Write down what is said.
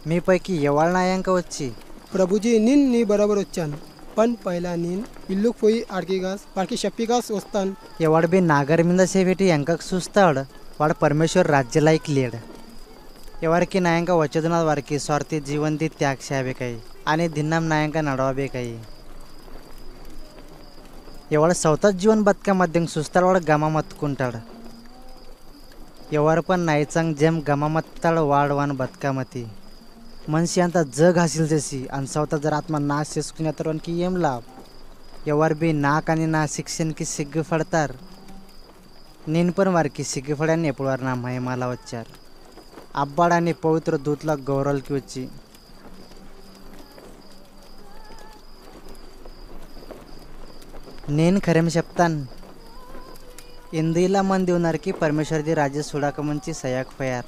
మీ పైకి ఎవరు నాయంక వచ్చి ప్రభుజీ నిన్ నీ బరోబర్ వచ్చాను పన్ పైలా నేను ఇల్లుకు పోయి ఆడికిగాస్ వాడికి చెప్పిగాస్ వస్తాను. ఎవడు బి నాగరి మీద సేపెట్టి ఎంకకు చూస్తాడు వాడు పరమేశ్వర్ राज्य లేడు. ఎవరికి ನಾಯಂಕ వచ్చేದಿನ వారికి ಸ್ವಾರ್ಥಿ ಜೀವಂತಿ ತ್ಯಾಗ ಸೇಬೇಕಾಯಿ आणि ದಿನ್ನಂ ನಾಯಂಕ ನಡವಬೇಕಾಯಿ. ఎవడు स्वतःच जीवन बदकामध्ये सुस्ताड वाడు गमा मत्कुंटाड. ఎవరు पण नाहीचांग जेम गमा मत्ताड वाढवान బతుకమతి మనిషి అంతా జగ్ హాసిల్ చేసి అని स्वतः जर ఆత్మ నాశ చేసుకునే తరువానికి ఏం లాభం. ఎవరు బి నాకని నా శిక్షణకి సిగ్గుపడతారు. నేను पण వారికి సిగ్గుపడని ఎప్పుడు వారు నా మహిమాల వచ్చారు. అబ్బాడాన్ని పవిత్ర దూతల గౌరవలకి వచ్చి నేను खरं చెప్తాను इंदीला मंदी उन्हार की परमेश्वर दी राज्य सुडाक मंची सयाक फयार